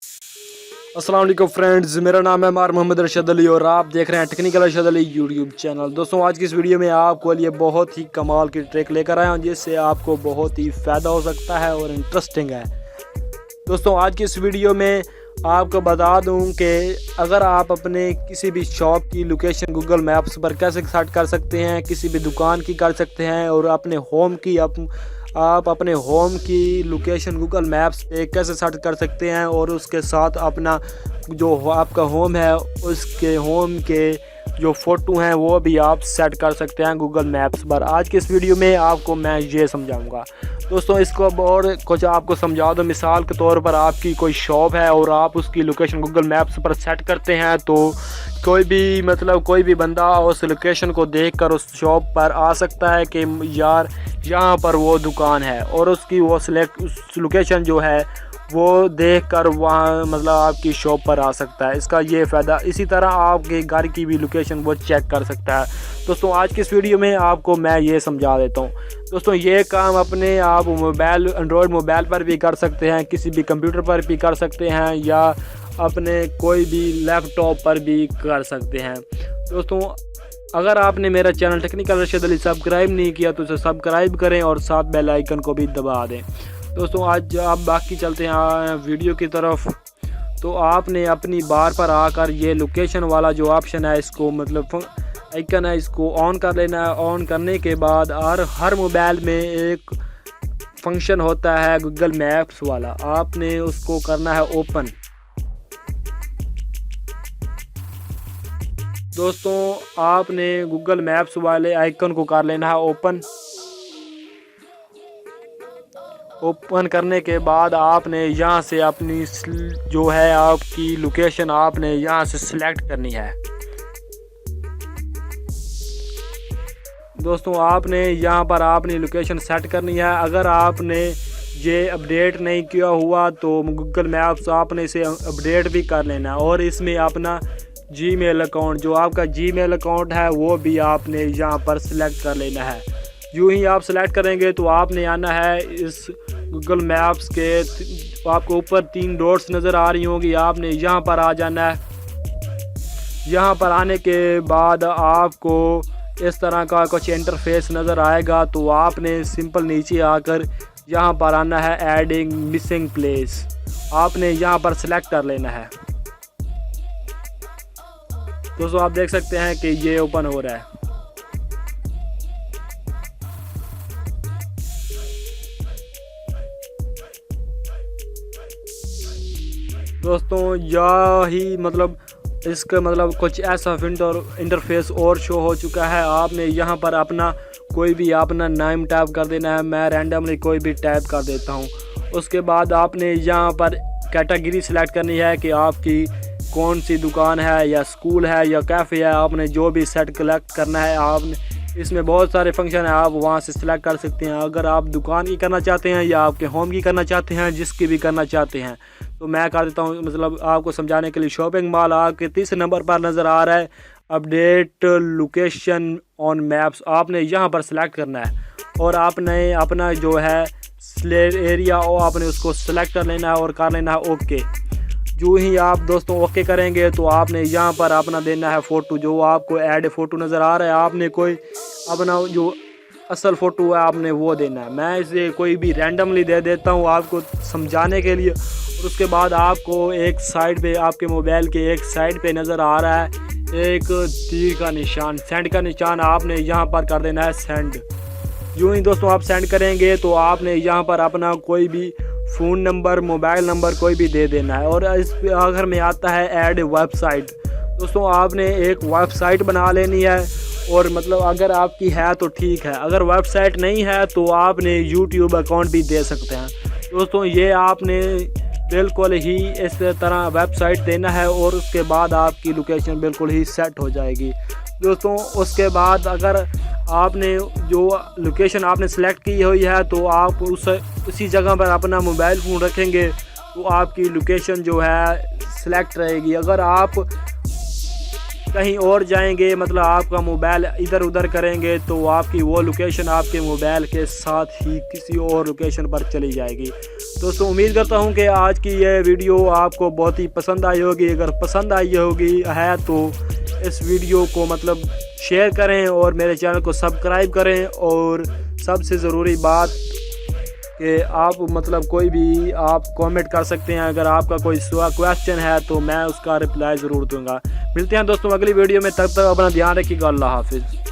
अस्सलाम वालेकुम फ्रेंड्स, मेरा नाम है मार मोहम्मद अरशद अली और आप देख रहे हैं technical Arshad Ali YouTube channel. दोस्तों, आज की इस वीडियो में आपको लिए बहुत ही कमाल की ट्रिक लेकर आया हूं जिससे आपको बहुत ही फ़ायदा हो सकता है और इंटरेस्टिंग है। दोस्तों, आज की इस वीडियो में आपको बता दूं कि अगर आप अपने किसी भी शॉप की लोकेशन गूगल मैप्स पर कैसे सेट कर सकते हैं, किसी भी दुकान की कर सकते हैं और अपने होम की आप अपने होम की लोकेशन गूगल मैप्स पे कैसे सेट कर सकते हैं और उसके साथ अपना जो आपका होम है उसके होम के जो फ़ोटो हैं वो भी आप सेट कर सकते हैं गूगल मैप्स पर। आज के इस वीडियो में आपको मैं ये समझाऊंगा। दोस्तों, इसको अब और कुछ आपको समझा दो। मिसाल के तौर पर आपकी कोई शॉप है और आप उसकी लोकेशन गूगल मैप्स पर सेट करते हैं तो कोई भी बंदा उस लोकेशन को देखकर उस शॉप पर आ सकता है कि यार यहाँ पर वो दुकान है और उसकी वो उस लोकेशन जो है वो देखकर वहाँ आपकी शॉप पर आ सकता है। इसका ये फ़ायदा। इसी तरह आपके घर की भी लोकेशन वो चेक कर सकता है। दोस्तों, आज की इस वीडियो में आपको मैं ये समझा देता हूँ। दोस्तों, ये काम अपने आप एंड्रॉयड मोबाइल पर भी कर सकते हैं, किसी भी कंप्यूटर पर भी कर सकते हैं या अपने कोई भी लैपटॉप पर भी कर सकते हैं। दोस्तों, अगर आपने मेरा channel technical Arshad Ali subscribe नहीं किया तो उसे सब्सक्राइब करें और साथ बेल आइकन को भी दबा दें। दोस्तों, आज आप बाकी चलते हैं वीडियो की तरफ। तो आपने अपनी बार पर आकर ये लोकेशन वाला जो ऑप्शन है इसको आइकन है इसको ऑन कर लेना है। ऑन करने के बाद हर मोबाइल में एक फंक्शन होता है गूगल मैप्स वाला, आपने उसको करना है ओपन। दोस्तों, आपने गूगल मैप्स वाले आइकन को कर लेना है ओपन। ओपन करने के बाद आपने यहाँ से अपनी जो है आपकी लोकेशन आपने यहाँ से सिलेक्ट करनी है। दोस्तों, आपने यहाँ पर अपनी लोकेशन सेट करनी है। अगर आपने ये अपडेट नहीं किया हुआ तो गूगल मैप्स आपने इसे अपडेट भी कर लेना है और इसमें अपना जीमेल अकाउंट जो आपका जीमेल अकाउंट है वो भी आपने यहाँ पर सिलेक्ट कर लेना है। यूँ ही आप सिलेक्ट करेंगे तो आपने आना है इस गूगल मैप्स के, आपको ऊपर 3 डॉट्स नज़र आ रही होंगी, आपने यहाँ पर आ जाना है। यहाँ पर आने के बाद आपको इस तरह का कुछ इंटरफेस नज़र आएगा तो आपने सिंपल नीचे आकर यहाँ पर आना है एडिंग मिसिंग प्लेस, आपने यहाँ पर सिलेक्ट कर लेना है। दोस्तों, आप देख सकते हैं कि ये ओपन हो रहा है। दोस्तों, यही इसका कुछ ऐसा इंटरफेस और शो हो चुका है। आपने यहाँ पर कोई भी अपना नाम टाइप कर देना है। मैं रैंडमली कोई भी टाइप कर देता हूँ। उसके बाद आपने यहाँ पर कैटेगरी सिलेक्ट करनी है कि आपकी कौन सी दुकान है या स्कूल है या कैफ़े है, आपने जो भी सेट कलेक्ट करना है। आपने इसमें बहुत सारे फंक्शन है, आप वहाँ से सिलेक्ट कर सकते हैं। अगर आप दुकान की करना चाहते हैं या आपके होम की करना चाहते हैं, जिसकी भी करना चाहते हैं तो मैं कर देता हूँ। आपको समझाने के लिए शॉपिंग मॉल आपके 30 नंबर पर नज़र आ रहा है, अपडेट लोकेशन ऑन मैप्स, आपने यहाँ पर सिलेक्ट करना है और आपने अपना जो है एरिया और आपने उसको सिलेक्ट कर लेना है और कर लेना है ओके। जो ही आप दोस्तों ओके करेंगे तो आपने यहाँ पर अपना देना है फ़ोटो, जो आपको ऐड फ़ोटो नज़र आ रहा है, आपने कोई अपना जो असल फ़ोटो है आपने वो देना है। मैं इसे कोई भी रैंडमली दे देता हूँ आपको समझाने के लिए। और उसके बाद आपको एक साइड पे आपके मोबाइल के एक साइड पे नज़र आ रहा है एक तीर का निशान, सेंड का निशान, आपने यहाँ पर कर देना है सेंड। यूँ ही दोस्तों आप सेंड करेंगे तो आपने यहाँ पर अपना कोई भी फ़ोन नंबर मोबाइल नंबर कोई भी दे देना है। और इस आखिर में आता है ऐड वेबसाइट। दोस्तों, आपने एक वेबसाइट बना लेनी है और अगर आपकी है तो ठीक है, अगर वेबसाइट नहीं है तो आपने यूट्यूब अकाउंट भी दे सकते हैं। दोस्तों, ये आपने बिल्कुल ही इस तरह वेबसाइट देना है और उसके बाद आपकी लोकेशन बिल्कुल ही सेट हो जाएगी। दोस्तों, उसके बाद अगर आपने जो लोकेशन आपने सेलेक्ट की हुई है तो आप उसी जगह पर अपना मोबाइल फ़ोन रखेंगे तो आपकी लोकेशन जो है सिलेक्ट रहेगी। अगर आप कहीं और जाएंगे, मतलब आपका मोबाइल इधर उधर करेंगे तो आपकी वो लोकेशन आपके मोबाइल के साथ ही किसी और लोकेशन पर चली जाएगी। दोस्तों उम्मीद करता हूँ कि आज की ये वीडियो आपको बहुत ही पसंद आई होगी। अगर पसंद आई होगी है तो इस वीडियो को मतलब शेयर करें और मेरे चैनल को सब्सक्राइब करें। और सबसे ज़रूरी बात कि आप मतलब कोई भी आप कमेंट कर सकते हैं। अगर आपका कोई क्वेश्चन है तो मैं उसका रिप्लाई ज़रूर दूंगा। मिलते हैं दोस्तों अगली वीडियो में, तब तक अपना ध्यान रखिएगा। अल्लाह हाफिज़।